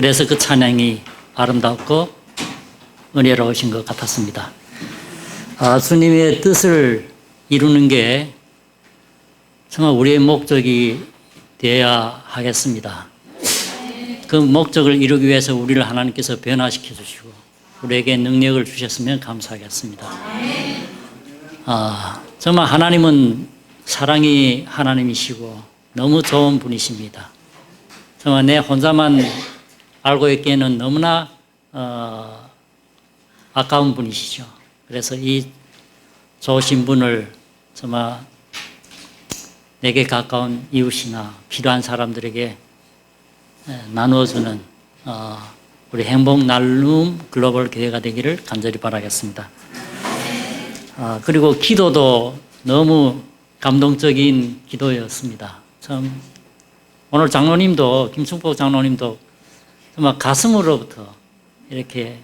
그래서 그 찬양이 아름답고 은혜로우신 것 같았습니다. 주님의 뜻을 이루는 게 정말 우리의 목적이 되어야 하겠습니다. 그 목적을 이루기 위해서 우리를 하나님께서 변화시켜 주시고 우리에게 능력을 주셨으면 감사하겠습니다. 정말 하나님은 사랑이 하나님이시고 너무 좋은 분이십니다. 정말 내 혼자만 알고 있기에는 너무나 아까운 분이시죠. 그래서 이 좋으신 분을 정말 내게 가까운 이웃이나 필요한 사람들에게 나누어주는 우리 행복 나눔 글로벌 교회가 되기를 간절히 바라겠습니다. 그리고 기도도 너무 감동적인 기도였습니다. 참 오늘 장로님도 김충복 장로님도 정말 가슴으로부터 이렇게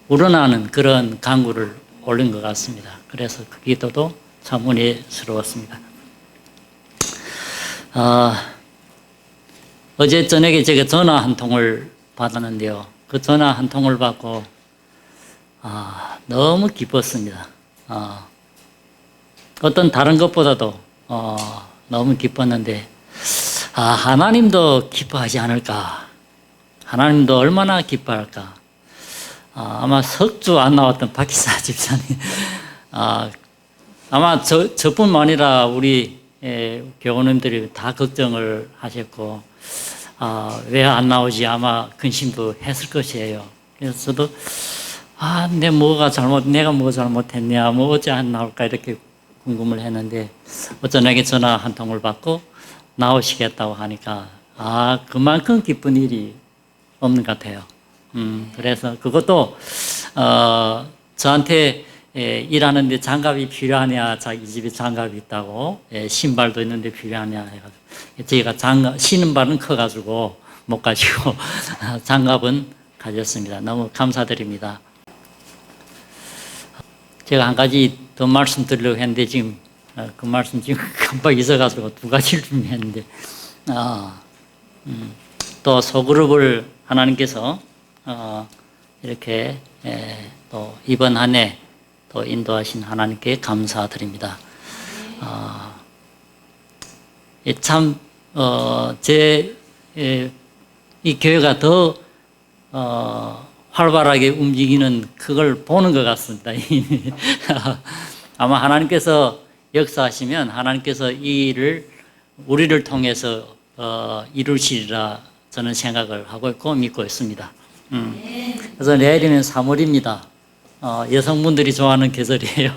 우러나는 그런 간구를 올린 것 같습니다. 그래서 그 기도도 참 은혜스러웠습니다. 어제 저녁에 제가 전화 한 통을 받았는데요. 그 전화 한 통을 받고 너무 기뻤습니다. 어떤 다른 것보다도 너무 기뻤는데 하나님도 기뻐하지 않을까? 하나님도 얼마나 기뻐할까? 아마 석주 안 나왔던 박기사 집사님 아마 저뿐만 아니라 우리 교우님들이 다 걱정을 하셨고 왜 안 나오지 아마 근심도 했을 것이에요. 그래서 저도 내가 뭐 잘못했냐 뭐 어째 안 나올까 이렇게 궁금을 했는데 어쩌나게 전화 한 통을 받고 나오시겠다고 하니까 그만큼 기쁜 일이 없는 것 같아요. 그래서 그것도 저한테 일하는데 장갑이 필요하냐, 자기 집에 장갑이 있다고, 신발도 있는데 필요하냐 해가지고 저희가 신은 발은 커가지고 못 가지고 장갑은 가졌습니다. 너무 감사드립니다. 제가 한 가지 더 말씀드리려고 했는데 지금 그 말씀 지금 깜빡 잊어가지고 두 가지를 준비했는데 또 소그룹을 하나님께서 이렇게 또 이번 한 해 또 인도하신 하나님께 감사드립니다. 참 이 교회가 더 활발하게 움직이는 그걸 보는 것 같습니다. 아마 하나님께서 역사하시면 하나님께서 이 일을 우리를 통해서 이루시리라 저는 생각을 하고 있고 믿고 있습니다. 그래서 내일이면 3월입니다. 여성분들이 좋아하는 계절이에요.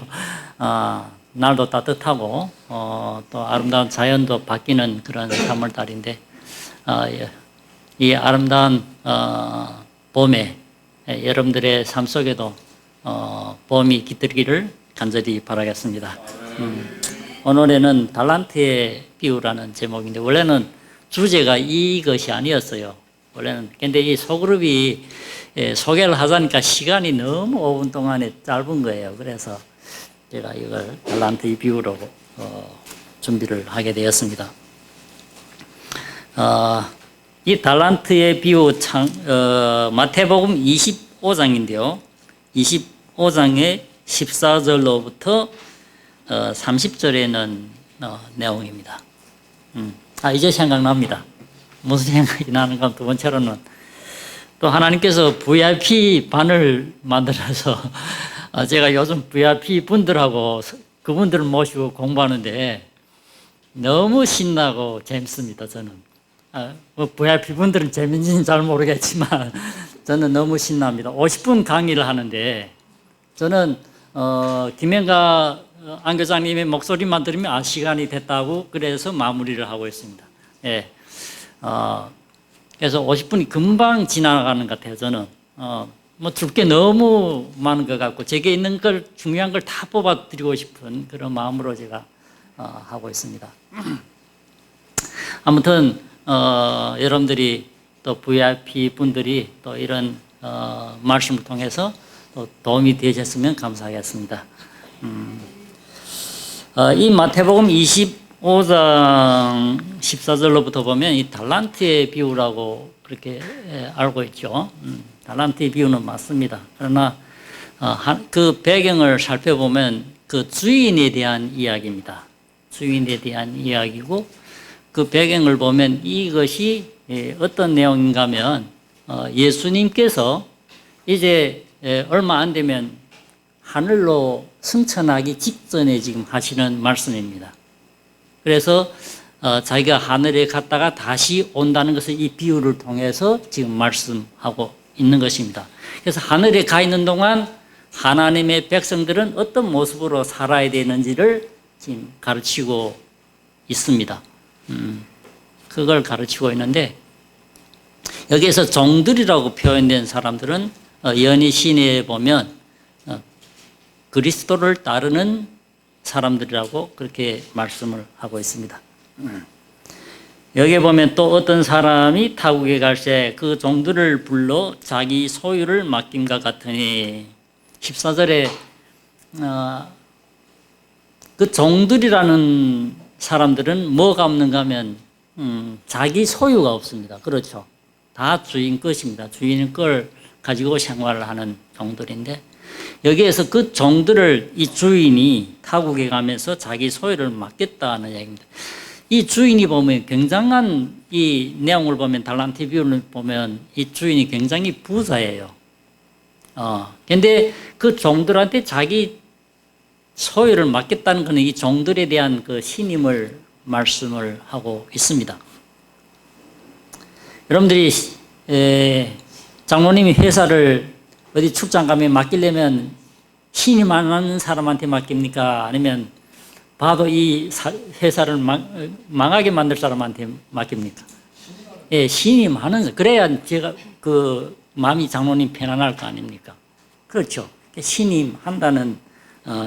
날도 따뜻하고 또 아름다운 자연도 바뀌는 그런 3월달인데 이 아름다운 봄에 여러분들의 삶 속에도 봄이 깃들기를 간절히 바라겠습니다. 오늘에는 달란트의 비유라는 제목인데 원래는 주제가 이것이 아니었어요. 원래는 근데 이 소그룹이 소개를 하자니까 시간이 너무 5분 동안에 짧은 거예요. 그래서 제가 이걸 달란트의 비유로 준비를 하게 되었습니다. 이 달란트의 비유 마태복음 25장인데요. 25장의 14절로부터 30절에는 내용입니다. 이제 생각납니다. 무슨 생각이 나는가 두 번째로는 또 하나님께서 VIP 반을 만들어서 제가 요즘 VIP 분들하고 그분들을 모시고 공부하는데 너무 신나고 재밌습니다. 저는 VIP 분들은 재밌는지는 잘 모르겠지만 저는 너무 신납니다. 50분 강의를 하는데 저는 김영가 안교장님의 목소리만 들으면 시간이 됐다고 그래서 마무리를 하고 있습니다. 예. 그래서 50분이 금방 지나가는 것 같아요. 저는 뭐 줄 게 너무 많은 것 같고 제게 있는 걸 중요한 걸 다 뽑아드리고 싶은 그런 마음으로 제가 하고 있습니다. 아무튼 여러분들이 또 VIP 분들이 또 이런 말씀을 통해서 또 도움이 되셨으면 감사하겠습니다. 이 마태복음 5장 14절로부터 보면 이 달란트의 비유라고 그렇게 알고 있죠. 달란트의 비유는 맞습니다. 그러나 그 배경을 살펴보면 그 주인에 대한 이야기입니다. 주인에 대한 이야기고 그 배경을 보면 이것이 어떤 내용인가 하면 예수님께서 이제 얼마 안 되면 하늘로 승천하기 직전에 지금 하시는 말씀입니다. 그래서 자기가 하늘에 갔다가 다시 온다는 것을 이 비유를 통해서 지금 말씀하고 있는 것입니다. 그래서 하늘에 가 있는 동안 하나님의 백성들은 어떤 모습으로 살아야 되는지를 지금 가르치고 있습니다. 그걸 가르치고 있는데 여기에서 종들이라고 표현된 사람들은 연희 시내에 보면 그리스도를 따르는 사람들이라고 그렇게 말씀을 하고 있습니다. 여기에 보면 또 어떤 사람이 타국에 갈 때 그 종들을 불러 자기 소유를 맡김과 같으니 14절에 그 종들이라는 사람들은 뭐가 없는가 하면 자기 소유가 없습니다. 그렇죠. 다 주인 것입니다. 주인 걸 가지고 생활을 하는 종들인데 여기에서 그 종들을 이 주인이 타국에 가면서 자기 소유를 맡겠다는 얘기입니다. 이 주인이 보면 굉장한 이 내용을 보면 달란트 비유를 보면 이 주인이 굉장히 부자예요. 근데 그 종들한테 자기 소유를 맡겠다는 것은 이 종들에 대한 그 신임을 말씀을 하고 있습니다. 여러분들이 장로님이 회사를 어디 출장 가면 맡기려면 신임 안 하는 사람한테 맡깁니까? 아니면 봐도 이 회사를 망하게 만들 사람한테 맡깁니까? 예, 신임하는 사람. 그래야 제가 그 마음이 장로님 편안할 거 아닙니까? 그렇죠. 신임한다는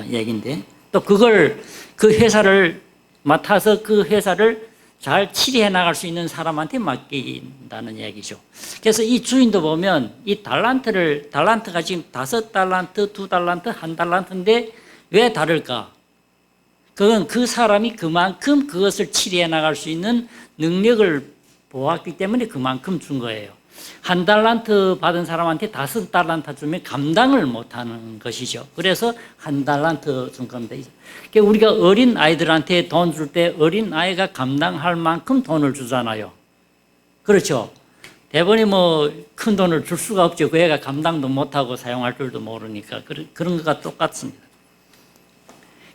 얘기인데 또 그걸 그 회사를 맡아서 그 회사를 잘 치리해 나갈 수 있는 사람한테 맡긴다는 얘기죠. 그래서 이 주인도 보면 이 달란트가 지금 5달란트, 2달란트, 1달란트인데 왜 다를까? 그건 그 사람이 그만큼 그것을 치리해 나갈 수 있는 능력을 보았기 때문에 그만큼 준 거예요. 1달란트 받은 사람한테 5달란트 주면 감당을 못하는 것이죠. 그래서 1달란트 준 겁니다. 그러니까 우리가 어린 아이들한테 돈 줄 때 어린 아이가 감당할 만큼 돈을 주잖아요. 그렇죠. 대부분이 뭐 큰 돈을 줄 수가 없죠. 그 애가 감당도 못하고 사용할 줄도 모르니까 그런 것과 똑같습니다.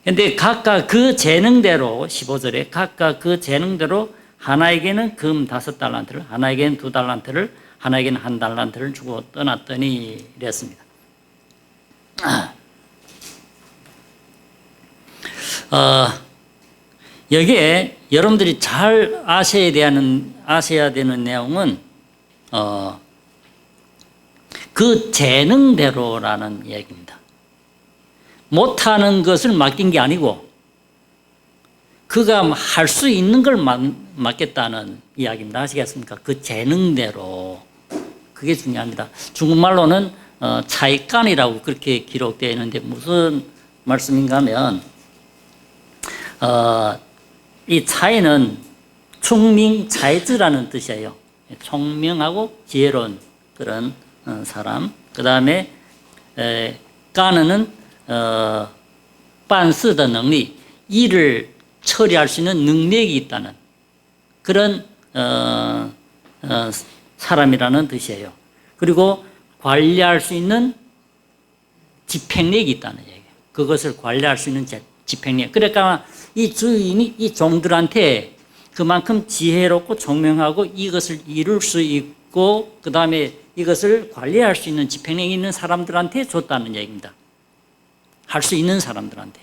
그런데 각각 그 재능대로 15절에 각각 그 재능대로 하나에게는 금 5달란트를 하나에게는 2달란트를 하나에게는 1달란트를 주고 떠났더니 이랬습니다. 여기에 여러분들이 잘 아셔야 되는 내용은 그 재능대로라는 얘기입니다. 못하는 것을 맡긴 게 아니고 그가 할 수 있는 걸 맡겠다는 이야기입니다. 아시겠습니까? 그 재능대로. 그게 중요합니다. 중국말로는 차이간이라고 그렇게 기록되어 있는데 무슨 말씀인가 하면 이 차이는 총명차이즈라는 뜻이에요. 총명하고 지혜로운 그런 사람. 그 다음에 까는 반스의 능력, 일을 처리할 수 있는 능력이 있다는 그런 사람이라는 뜻이에요. 그리고 관리할 수 있는 집행력이 있다는 얘기예요. 그것을 관리할 수 있는 집행력. 그러니까 이 주인이 이 종들한테 그만큼 지혜롭고 총명하고 이것을 이룰 수 있고 그 다음에 이것을 관리할 수 있는 집행력이 있는 사람들한테 줬다는 얘기입니다. 할 수 있는 사람들한테.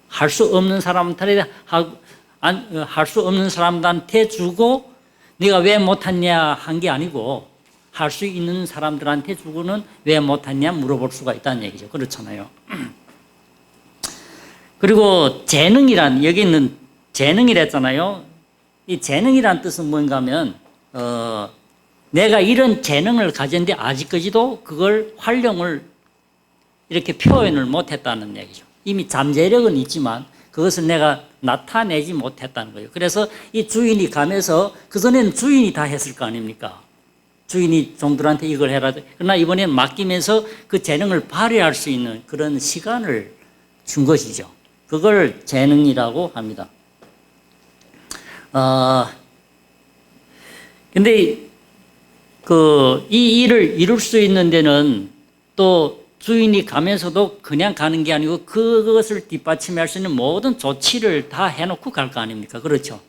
할 수 없는 사람한테 할 수 없는 사람들한테 주고 네가 왜 못했냐 한 게 아니고 할 수 있는 사람들한테 주고는 왜 못했냐 물어볼 수가 있다는 얘기죠. 그렇잖아요. 그리고 재능이란 여기 있는 재능이랬잖아요. 이 재능이란 뜻은 뭔가 하면 내가 이런 재능을 가졌는데 아직까지도 그걸 활용을 이렇게 표현을 못했다는 얘기죠. 이미 잠재력은 있지만 그것을 내가 나타내지 못했다는 거예요. 그래서 이 주인이 가면서 그전에는 주인이 다 했을 거 아닙니까? 주인이 종들한테 이걸 해라. 그러나 이번엔 맡기면서 그 재능을 발휘할 수 있는 그런 시간을 준 것이죠. 그걸 재능이라고 합니다. 근데 이 일을 이룰 수 있는 데는 또 주인이 가면서도 그냥 가는 게 아니고 그것을 뒷받침할 수 있는 모든 조치를 다 해놓고 갈 거 아닙니까? 그렇죠.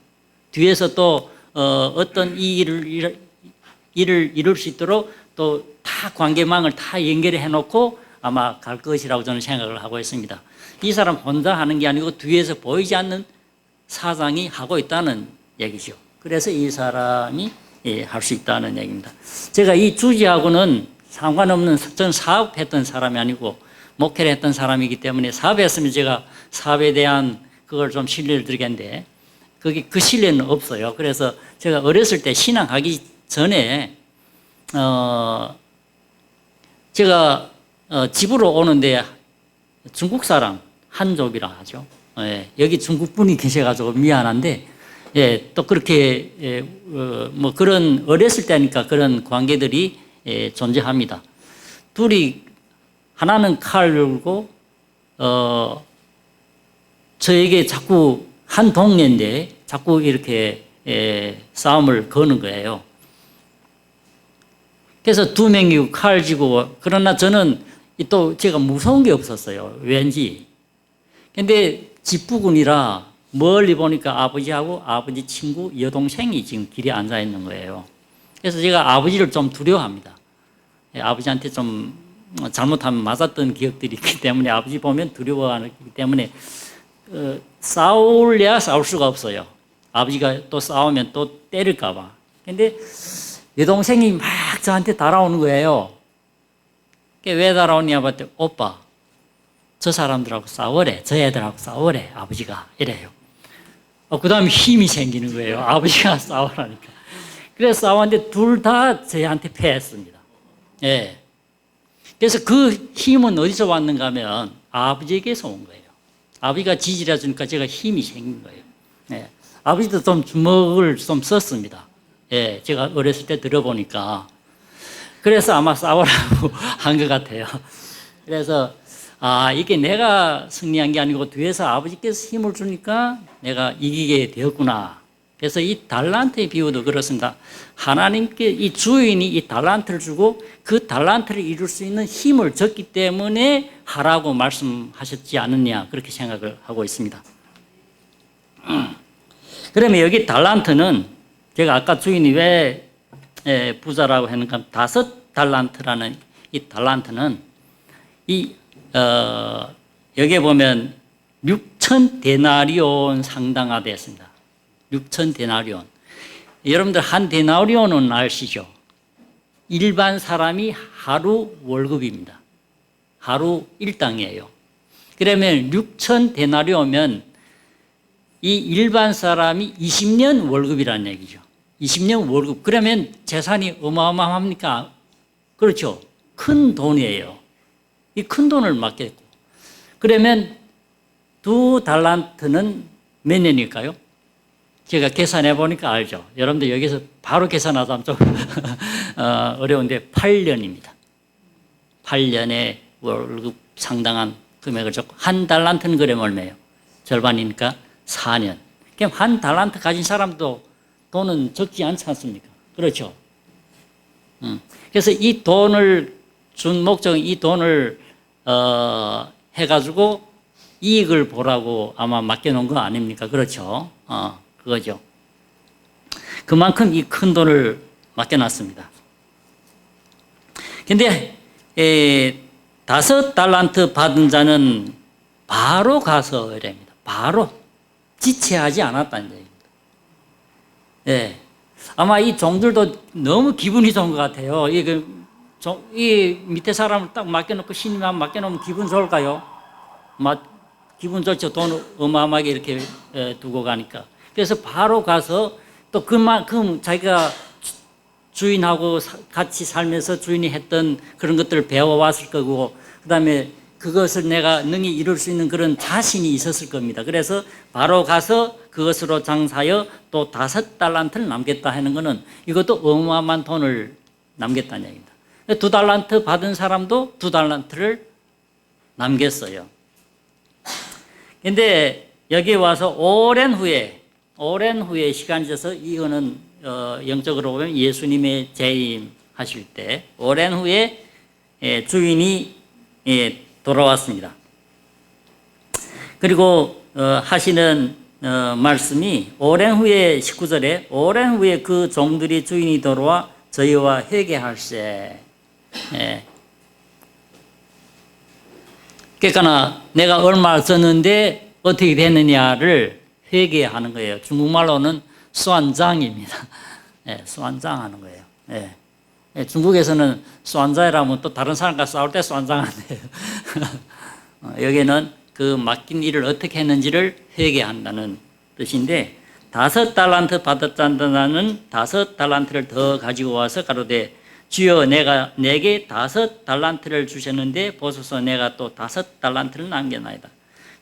뒤에서 또 어떤 이 일을 이룰 수 있도록 또 다 관계망을 다 연결해 놓고 아마 갈 것이라고 저는 생각을 하고 있습니다. 이 사람 혼자 하는 게 아니고 뒤에서 보이지 않는 사장이 하고 있다는 얘기죠. 그래서 이 사람이 할 수 있다는 얘기입니다. 제가 이 주지하고는 상관없는, 전 사업했던 사람이 아니고 목회를 했던 사람이기 때문에 사업했으면 제가 사업에 대한 그걸 좀 신뢰를 드리겠는데 그 신뢰는 없어요. 그래서 제가 어렸을 때 신앙하기 전에 제가 집으로 오는데 중국 사람 한족이라 하죠. 여기 중국 분이 계셔가지고 미안한데 또 그렇게 뭐 그런 어렸을 때니까 그런 관계들이 존재합니다. 둘이 하나는 칼 들고 저에게 자꾸 한 동네인데 자꾸 이렇게 싸움을 거는 거예요. 그래서 두 명이 칼 쥐고, 그러나 저는 또 제가 무서운 게 없었어요. 왠지. 근데 집부근이라 멀리 보니까 아버지하고 아버지 친구 여동생이 지금 길에 앉아 있는 거예요. 그래서 제가 아버지를 좀 두려워합니다. 아버지한테 좀 잘못하면 맞았던 기억들이 있기 때문에 아버지 보면 두려워하기 때문에 싸울래야 싸울 수가 없어요. 아버지가 또 싸우면 또 때릴까 봐. 근데 여동생이 막 저한테 달아오는 거예요. 왜 달아오냐 봤더니 오빠 저 사람들하고 싸우래. 저 애들하고 싸우래. 아버지가 이래요. 그 다음에 힘이 생기는 거예요. 아버지가 싸우라니까. 그래서 싸웠는데 둘 다 저한테 패했습니다. 예. 그래서 그 힘은 어디서 왔는가 하면 아버지에게서 온 거예요. 아버지가 지지해 주니까 제가 힘이 생긴 거예요. 예. 아버지도 좀 주먹을 좀 썼습니다. 예. 제가 어렸을 때 들어보니까. 그래서 아마 싸우라고 한 것 같아요. 그래서 이게 내가 승리한 게 아니고 뒤에서 아버지께서 힘을 주니까 내가 이기게 되었구나. 그래서 이 달란트의 비유도 그렇습니다. 하나님께 이 주인이 이 달란트를 주고 그 달란트를 이룰 수 있는 힘을 줬기 때문에 하라고 말씀하셨지 않느냐, 그렇게 생각을 하고 있습니다. 그러면 여기 달란트는 제가 아까 주인이 왜 부자라고 했는가, 5달란트라는 이 달란트는 여기에 보면 6,000데나리온 상당하되었습니다. 6,000데나리온. 여러분들 한 데나리온은 아시죠? 일반 사람이 하루 월급입니다. 하루 일당이에요. 그러면 6,000데나리온이면 이 일반 사람이 20년 월급이라는 얘기죠. 20년 월급. 그러면 재산이 어마어마합니까? 그렇죠. 큰 돈이에요. 이 큰 돈을 맡겼고. 그러면 2달란트는 몇 년일까요? 제가 계산해 보니까 알죠. 여러분들 여기서 바로 계산하자면 좀 어려운데 8년입니다. 8년의 월급 상당한 금액을 줬고, 한 달란트는 그러면 얼마예요? 절반이니까 4년. 그럼 한 달란트 가진 사람도 돈은 적지 않지 않습니까? 그렇죠. 그래서 이 돈을 준 목적은 이 돈을 해가지고 이익을 보라고 아마 맡겨놓은 거 아닙니까? 그렇죠. 그거죠. 그만큼 이 큰 돈을 맡겨놨습니다. 근데 5달란트 받은 자는 바로 가서 이랍니다. 바로 지체하지 않았다는 얘기입니다. 예. 아마 이 종들도 너무 기분이 좋은 것 같아요. 이 밑에 사람을 딱 맡겨놓고 신임만 맡겨놓으면 기분 좋을까요? 기분 좋죠. 돈 어마어마하게 이렇게 두고 가니까. 그래서 바로 가서 또 그만큼 자기가 주인하고 같이 살면서 주인이 했던 그런 것들을 배워왔을 거고, 그 다음에 그것을 내가 능히 이룰 수 있는 그런 자신이 있었을 겁니다. 그래서 바로 가서 그것으로 장사하여 또 5달란트를 남겼다 하는 것은 이것도 어마어마한 돈을 남겼다는 얘기입니다. 2달란트 받은 사람도 2달란트를 남겼어요. 근데 여기 와서 오랜 후에 시간이 지나서 이거는 영적으로 보면 예수님의 재림하실 때 오랜 후에 주인이 돌아왔습니다. 그리고 하시는 말씀이 오랜 후에 19절에 오랜 후에 그 종들이 주인이 돌아와 저희와 회개할세. 그러니까 내가 얼마 썼는데 어떻게 됐느냐를 회개하는 거예요. 중국말로는 수안장입니다. 수안장 하는 거예요. 중국에서는 수안자라면 또 다른 사람과 싸울 때 수안장한대요. 여기는 그 맡긴 일을 어떻게 했는지를 회개한다는 뜻인데 5달란트 받았다는 5달란트를 더 가지고 와서 가로되 주여 내가 내게 5달란트를 주셨는데 보소서 내가 또 5달란트를 남겨나이다.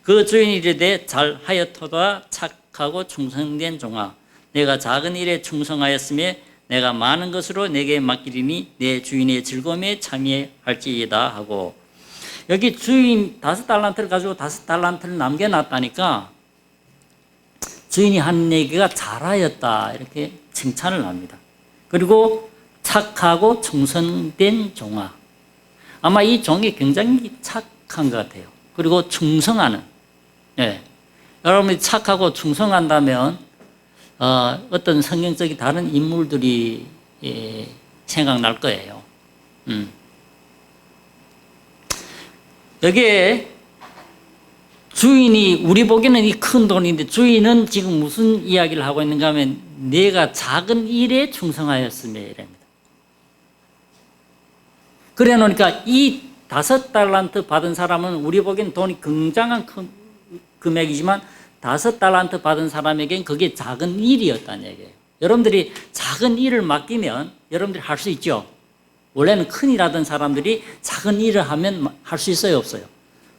그 주인이 이르되 잘하였도다 착하고 충성된 종아 내가 작은 일에 충성하였으며 내가 많은 것으로 내게 맡기리니 내 주인의 즐거움에 참여할지이다 하고 여기 주인 5달란트를 가지고 5달란트를 남겨놨다니까 주인이 한 얘기가 잘하였다 이렇게 칭찬을 합니다. 그리고 착하고 충성된 종아 아마 이 종이 굉장히 착한 것 같아요. 그리고 충성하는 여러분이 착하고 충성한다면 어떤 성경적인 다른 인물들이 생각날 거예요. 여기에 주인이 우리 보기에는 이 큰 돈인데 주인은 지금 무슨 이야기를 하고 있는가 하면 내가 작은 일에 충성하였으며 이랍니다. 그래 놓으니까 이 5달란트 받은 사람은 우리 보기엔 돈이 굉장한 큰 금액이지만 5달란트 받은 사람에겐 그게 작은 일이었다는 얘기예요. 여러분들이 작은 일을 맡기면 여러분들이 할 수 있죠. 원래는 큰 일 하던 사람들이 작은 일을 하면 할 수 있어요, 없어요?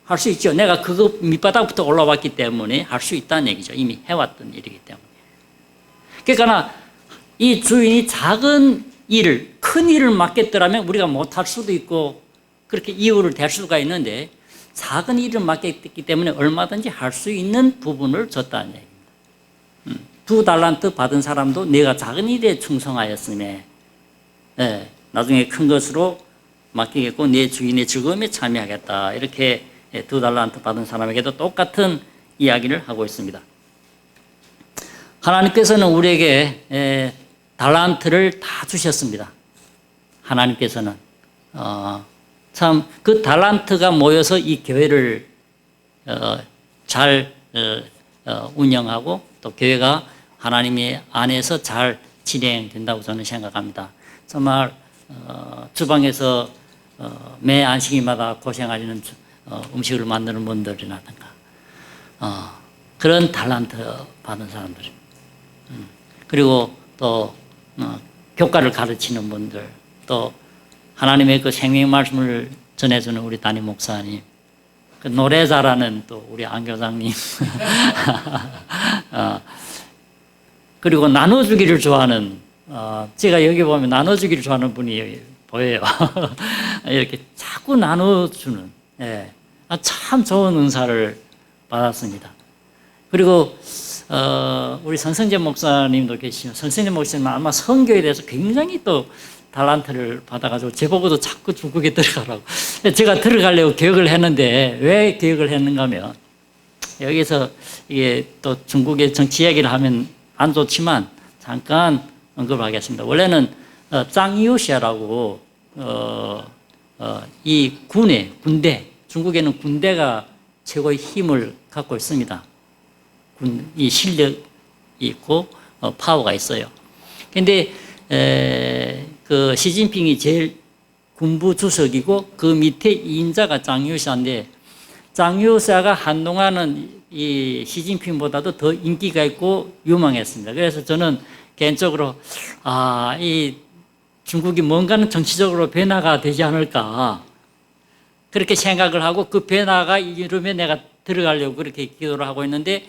할 수 있죠. 내가 그거 밑바닥부터 올라왔기 때문에 할 수 있다는 얘기죠. 이미 해왔던 일이기 때문에. 그러니까 이 주인이 작은 일을, 큰 일을 맡겼더라면 우리가 못할 수도 있고 그렇게 이유를 댈 수가 있는데 작은 일을 맡겼기 때문에 얼마든지 할 수 있는 부분을 줬다는 얘기입니다. 2달란트 받은 사람도 내가 작은 일에 충성하였으며 나중에 큰 것으로 맡기겠고 내 주인의 즐거움에 참여하겠다. 이렇게 2달란트 받은 사람에게도 똑같은 이야기를 하고 있습니다. 하나님께서는 우리에게 달란트를 다 주셨습니다. 하나님께서는 참 그 달란트가 모여서 이 교회를 잘 운영하고 또 교회가 하나님의 안에서 잘 진행된다고 저는 생각합니다. 정말 주방에서 매 안식일마다 고생하시는 음식을 만드는 분들이라든가 그런 달란트 받은 사람들 그리고 또 교과를 가르치는 분들 또 하나님의 그 생명 말씀을 전해주는 우리 담임 목사님 그 노래 잘하는 또 우리 안 교장님 그리고 나눠주기를 좋아하는 제가 여기 보면 나눠주기를 좋아하는 분이 보여요. 이렇게 자꾸 나눠주는 참 좋은 은사를 받았습니다. 그리고 우리 선성재 목사님도 계시죠. 선성재 목사님은 아마 선교에 대해서 굉장히 또 달란트를 받아가지고 제보고도 자꾸 중국에 들어가라고. 제가 들어가려고 계획을 했는데 왜 계획을 했는가 하면 여기서 이게 또 중국의 정치 얘기를 하면 안 좋지만 잠깐 언급하겠습니다. 원래는 짱이우샤라고 이 군대 중국에는 군대가 최고의 힘을 갖고 있습니다. 이 실력이 있고 파워가 있어요. 그런데 그 시진핑이 제일 군부 주석이고 그 밑에 2인자가 짱유샤인데 짱유샤가 한동안은 이 시진핑보다도 더 인기가 있고 유망했습니다. 그래서 저는 개인적으로 이 중국이 뭔가는 정치적으로 변화가 되지 않을까 그렇게 생각을 하고 그 변화가 이루면 내가 들어가려고 그렇게 기도를 하고 있는데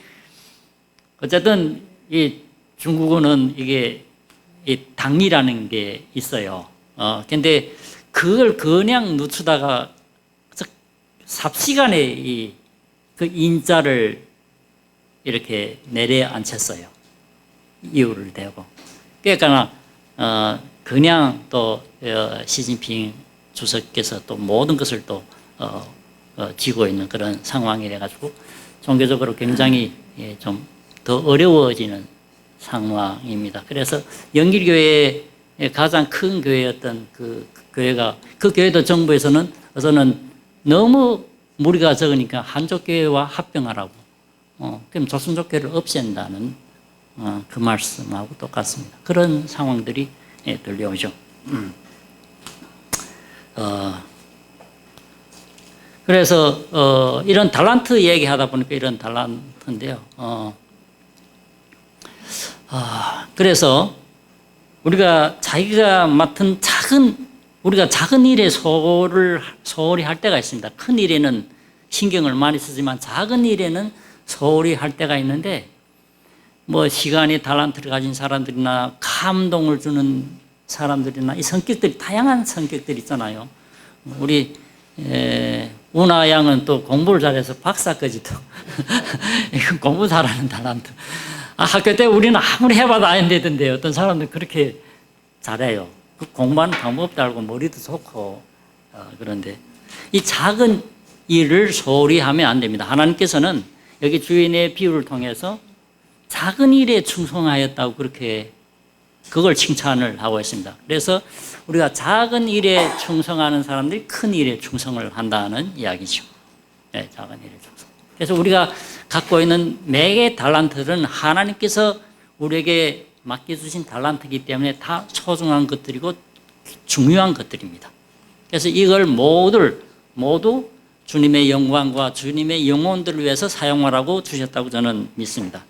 어쨌든 이 중국어는 이게 이 당이라는 게 있어요. 근데 그걸 그냥 늦추다가 삽시간에 그 인자를 이렇게 내려앉혔어요. 이유를 대고. 그러니까 그냥 또 시진핑 주석께서 또 모든 것을 또 쥐고 있는 그런 상황이 돼가지고 종교적으로 굉장히 좀 더 어려워지는 상황입니다. 그래서 영길교회의 가장 큰 교회였던 그 교회가 그 교회도 정부에서는 우선은 너무 무리가 적으니까 한족교회와 합병하라고 그럼 조선족교회를 없앤다는 그 말씀하고 똑같습니다. 그런 상황들이 들려오죠. 그래서 이런 달란트 얘기하다 보니까 이런 달란트인데요. 그래서 우리가 자기가 맡은 우리가 작은 일에 소홀히 할 때가 있습니다. 큰 일에는 신경을 많이 쓰지만 작은 일에는 소홀히 할 때가 있는데 뭐 시간이 달란트를 가진 사람들이나 감동을 주는 사람들이나 이 성격들이 다양한 성격들이 있잖아요. 우리 운하 양은 또 공부를 잘해서 박사까지 또 공부 잘하는 달란트. 학교 때 우리는 아무리 해봐도 안 되던데 어떤 사람들은 그렇게 잘해요. 그 공부하는 방법도 알고 머리도 좋고 그런데 이 작은 일을 소홀히 하면 안 됩니다. 하나님께서는 여기 주인의 비유를 통해서 작은 일에 충성하였다고 그걸 칭찬을 하고 있습니다. 그래서 우리가 작은 일에 충성하는 사람들이 큰 일에 충성을 한다는 이야기죠. 네, 작은 일에 충성. 그래서 우리가 갖고 있는 매개의 달란트는 하나님께서 우리에게 맡겨주신 달란트이기 때문에 다 소중한 것들이고 중요한 것들입니다. 그래서 이걸 모두 주님의 영광과 주님의 영혼들을 위해서 사용하라고 주셨다고 저는 믿습니다.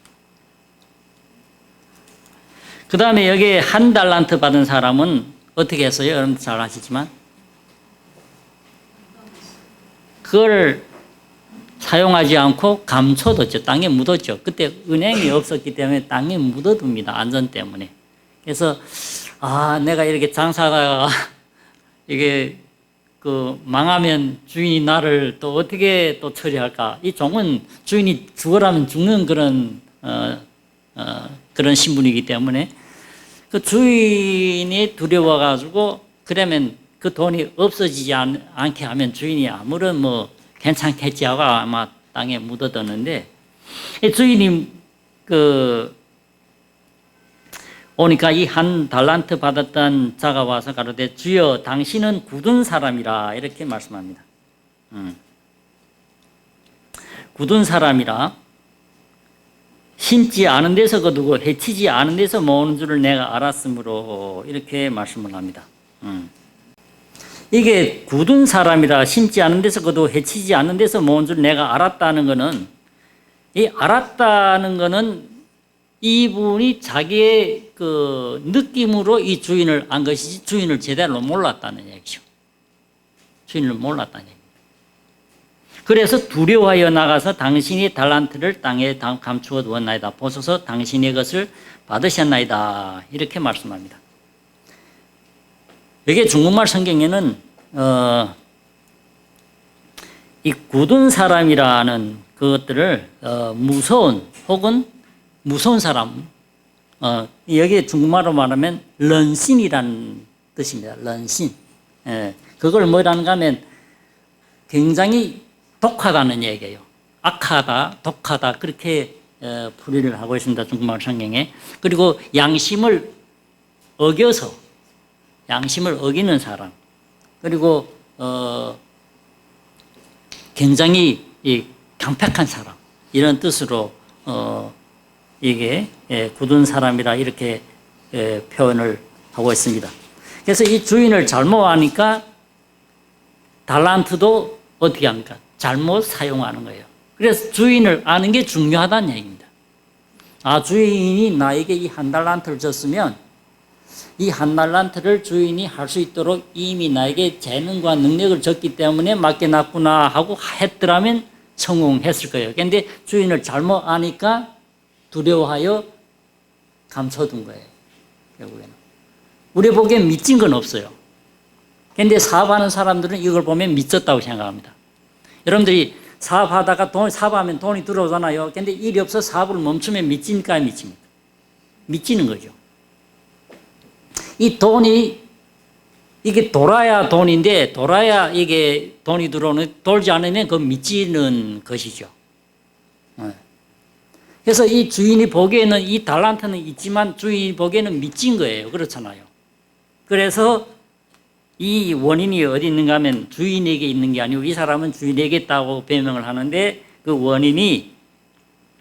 그 다음에 여기에 한 달란트 받은 사람은 어떻게 했어요? 여러분들 잘 아시지만 그걸 사용하지 않고 감춰뒀죠. 땅에 묻었죠. 그때 은행이 없었기 때문에 땅에 묻어둡니다. 안전 때문에. 그래서 내가 이렇게 장사하다가 이게 망하면 주인이 나를 또 어떻게 또 처리할까? 이 종은 주인이 죽으라면 죽는 그런 신분이기 때문에 그 주인이 두려워가지고 그러면 그 돈이 없어지지 않게 하면 주인이 아무런 괜찮겠지 하고 아마 땅에 묻어뒀는데 주인이 오니까 이 한 달란트 받았던 자가 와서 가로되 주여 당신은 굳은 사람이라 이렇게 말씀합니다. 굳은 사람이라 심지 않은 데서 거두고 해치지 않은 데서 모으는 줄을 내가 알았으므로 이렇게 말씀을 합니다. 이게 굳은 사람이라 심지 않은 데서 거두고 해치지 않은 데서 모은 줄 내가 알았다는 것은 이 알았다는 것은 이분이 자기의 그 느낌으로 이 주인을 안 것이지 주인을 제대로 몰랐다는 얘기죠. 주인을 몰랐다는 얘기입니다. 그래서 두려워하여 나가서 당신이 달란트를 땅에 감추어 두었나이다. 보소서 당신의 것을 받으셨나이다. 이렇게 말씀합니다. 이게 중국말 성경에는 이 굳은 사람이라는 그것들을 무서운 혹은 무서운 사람 여기에 중국말로 말하면 런신이라는 뜻입니다. 런신. 그걸 뭐라는가 하면 굉장히 독하다는 얘기예요. 악하다, 독하다 그렇게 풀이를 하고 있습니다. 중국말 성경에. 그리고 양심을 어기는 사람. 그리고 굉장히 강팍한 사람. 이런 뜻으로 이게 굳은 사람이라 이렇게 표현을 하고 있습니다. 그래서 이 주인을 잘못 아니까 달란트도 어떻게 합니까? 잘못 사용하는 거예요. 그래서 주인을 아는 게 중요하다는 얘기입니다. 주인이 나에게 이 한 달란트를 줬으면 이 한 달란트를 주인이 할 수 있도록 이미 나에게 재능과 능력을 줬기 때문에 맡겨놨구나 하고 했더라면 성공했을 거예요. 그런데 주인을 잘못 아니까 두려워하여 감춰둔 거예요. 결국에는. 우리 보기엔 미친 건 없어요. 그런데 사업하는 사람들은 이걸 보면 미쳤다고 생각합니다. 여러분들이 사업하다가 사업하면 돈이 들어오잖아요. 그런데 일이 없어 사업을 멈추면 미치니까 미칩니까? 미치는 거죠. 이 돈이 이게 돌아야 돈인데 돌아야 이게 돈이 들어오는 돌지 않으면 그건 미치는 것이죠. 그래서 이 주인이 보기에는 이 달란트는 있지만 주인이 보기에는 미친 거예요. 그렇잖아요. 그래서 이 원인이 어디 있는가 하면 주인에게 있는 게 아니고 이 사람은 주인에게 있다고 변명을 하는데 그 원인이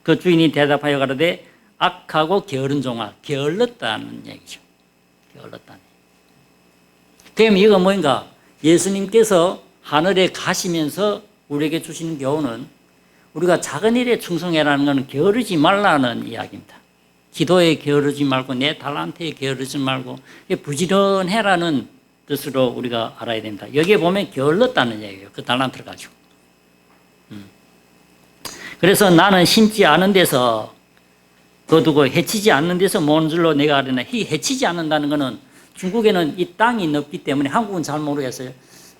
그 주인이 대답하여 가로되 악하고 게으른 종아, 게을렀다는 얘기죠. 게을렀다는 얘기. 그럼 이거 뭔가 예수님께서 하늘에 가시면서 우리에게 주시는 교훈은 우리가 작은 일에 충성해라는 것은 게으르지 말라는 이야기입니다. 기도에 게으르지 말고 내 달란트에 게으르지 말고 부지런해라는 뜻으로 우리가 알아야 됩니다. 여기에 보면 게을렀다는 얘기예요. 그 달란트를 가지고. 그래서 나는 심지 않은 데서 거두고 해치지 않는 데서 모은 줄로 내가 알으나 이 해치지 않는다는 것은 중국에는 이 땅이 넓기 때문에 한국은 잘 모르겠어요.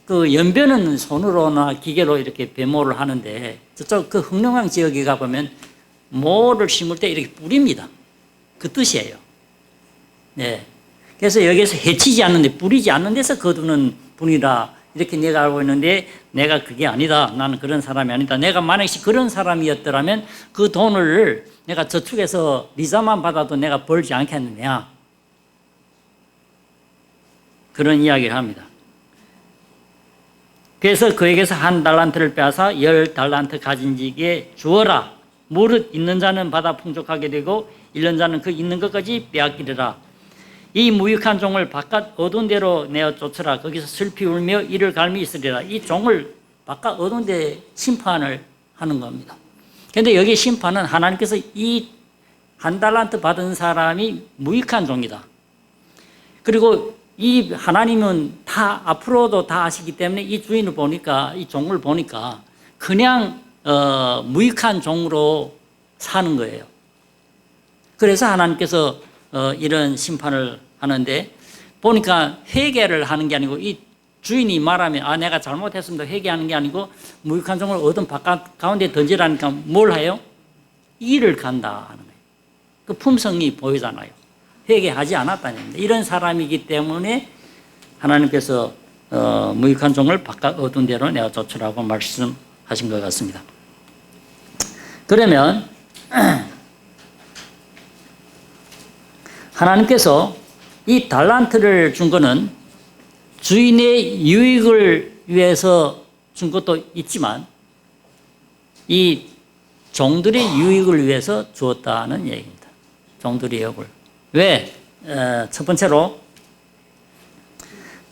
그 연변은 손으로나 기계로 이렇게 배모를 하는데 저쪽 그 흑룡강 지역에 가보면 모를 심을 때 이렇게 뿌립니다. 그 뜻이에요. 네. 그래서 여기서 해치지 않는데 뿌리지 않는 데서 거두는 분이라 이렇게 내가 알고 있는데 내가 그게 아니다. 나는 그런 사람이 아니다. 내가 만약에 그런 사람이었더라면 그 돈을 내가 저축해서 리자만 받아도 내가 벌지 않겠느냐. 그런 이야기를 합니다. 그래서 그에게서 한 달란트를 빼앗아 10달란트 가진 자에게 주어라. 무릇 있는 자는 받아 풍족하게 되고 잃는 자는 그 있는 것까지 빼앗기리라. 이 무익한 종을 바깥 어두운 데로 내어 쫓으라. 거기서 슬피 울며 이를 갈미 있으리라. 이 종을 바깥 어두운 데 심판을 하는 겁니다. 그런데 여기 심판은 하나님께서 이 한 달란트 받은 사람이 무익한 종이다. 그리고 이 하나님은 다 앞으로도 다 아시기 때문에 이 주인을 보니까 이 종을 보니까 그냥 무익한 종으로 사는 거예요. 그래서 하나님께서 이런 심판을 하는데 보니까 회개를 하는 게 아니고 이 주인이 말하면 내가 잘못했습니다 회개하는 게 아니고 무익한 종을 어둠 바깥 가운데 던지라니까 뭘 해요? 일을 간다 하는 거예요. 그 품성이 보이잖아요. 회개하지 않았다는 겁니다. 이런 사람이기 때문에 하나님께서 무익한 종을 바깥 어두운 데로 내어 쫓으라고 말씀하신 것 같습니다. 그러면 하나님께서 이 달란트를 준 것은 주인의 유익을 위해서 준 것도 있지만 이 종들의 유익을 위해서 주었다는 얘기입니다. 종들의 유익을. 왜? 첫 번째로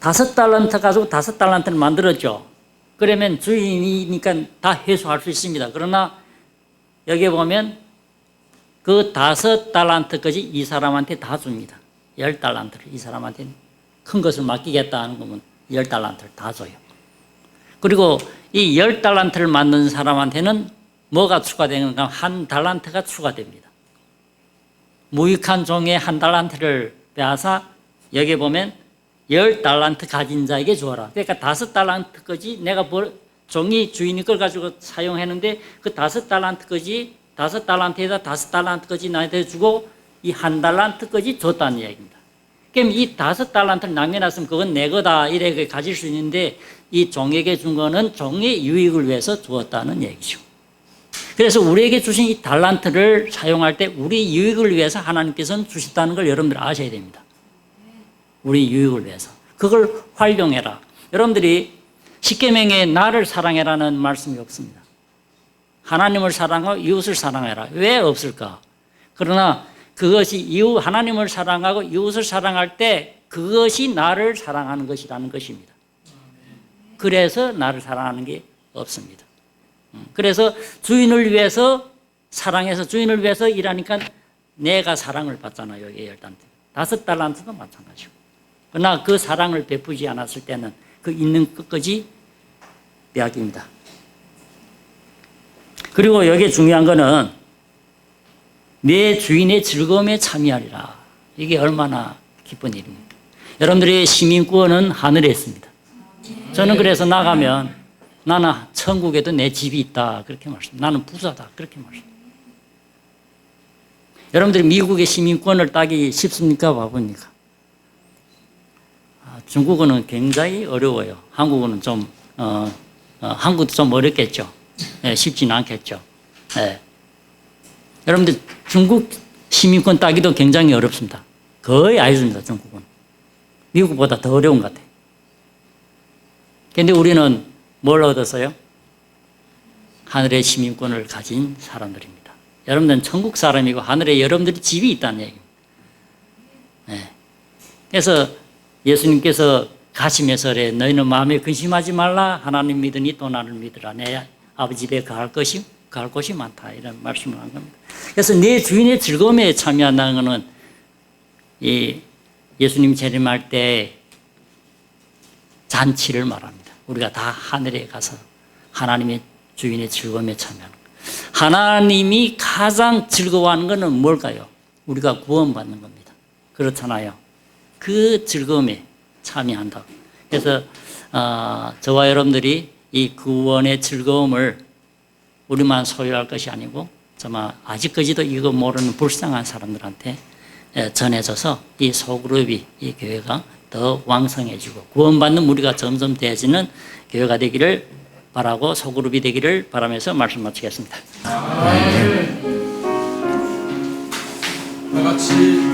5달란트 가지고 5달란트를 만들었죠. 그러면 주인이니까 다 회수할 수 있습니다. 그러나 여기에 보면 그 5달란트까지 이 사람한테 다 줍니다. 10달란트를 이 사람한테 큰 것을 맡기겠다 하는 거면 10달란트를 다 줘요. 그리고 이 10달란트를 만든 사람한테는 뭐가 추가되는가? 한 달란트가 추가됩니다. 무익한 종의 한 달란트를 빼앗아 여기에 보면 10달란트 가진 자에게 주어라. 그러니까 5달란트까지 내가 종이 주인이 걸 가지고 사용했는데 그 5달란트까지 5달란트에다 5달란트까지 나한테 주고 이 한 달란트까지 줬다는 이야기입니다. 그럼 이 5달란트를 남겨놨으면 그건 내 거다 이렇게 가질 수 있는데 이 종에게 준 거는 종의 유익을 위해서 주었다는 얘기죠. 그래서 우리에게 주신 이 달란트를 사용할 때 우리 유익을 위해서 하나님께서는 주셨다는 걸 여러분들 아셔야 됩니다. 우리 유익을 위해서. 그걸 활용해라. 여러분들이 십계명에 나를 사랑해라는 말씀이 없습니다. 하나님을 사랑하고 이웃을 사랑해라. 왜 없을까? 그러나 그것이 하나님을 사랑하고 이웃을 사랑할 때 그것이 나를 사랑하는 것이라는 것입니다. 그래서 나를 사랑하는 게 없습니다. 그래서 주인을 위해서 사랑해서 주인을 위해서 일하니까 내가 사랑을 받잖아요. 일단 5달란트도 마찬가지고. 그러나 그 사랑을 베푸지 않았을 때는 그 있는 끝까지 빼앗깁니다. 그리고 여기에 중요한 거는 내 주인의 즐거움에 참여하리라. 이게 얼마나 기쁜 일입니까? 여러분들의 시민권은 하늘에 있습니다. 저는 그래서 나가면 나는 천국에도 내 집이 있다 그렇게 말씀합니다. 나는 부자다 그렇게 말씀합니다. 여러분들이 미국의 시민권을 따기 쉽습니까? 바쁩니까? 중국어는 굉장히 어려워요. 한국어는 좀 한국도 좀 어렵겠죠. 네, 쉽지는 않겠죠. 네. 여러분들 중국 시민권 따기도 굉장히 어렵습니다. 거의 아니습니다. 중국은 미국보다 더 어려운 것 같아요. 그런데 우리는 뭘 얻었어요? 하늘의 시민권을 가진 사람들입니다. 여러분들은 천국 사람이고 하늘에 여러분들이 집이 있다는 얘기입니다. 네. 그래서 예수님께서 가시면서 너희는 마음에 근심하지 말라. 하나님 믿으니 또 나를 믿으라. 내 아버지 집에 가할 곳이 많다. 이런 말씀을 한 겁니다. 그래서 내 주인의 즐거움에 참여한다는 것은 이 예수님 재림할 때 잔치를 말합니다. 우리가 다 하늘에 가서 하나님의 주인의 즐거움에 참여하는 거예요. 하나님이 가장 즐거워하는 것은 뭘까요? 우리가 구원받는 겁니다. 그렇잖아요. 그 즐거움에 참여한다. 그래서 저와 여러분들이 이 구원의 즐거움을 우리만 소유할 것이 아니고 정말 아직까지도 이거 모르는 불쌍한 사람들한테 전해져서 이 소그룹이 이 교회가 더 왕성해지고 구원받는 무리가 점점 되어지는 교회가 되기를 바라고 소그룹이 되기를 바라면서 말씀 마치겠습니다. 다 같이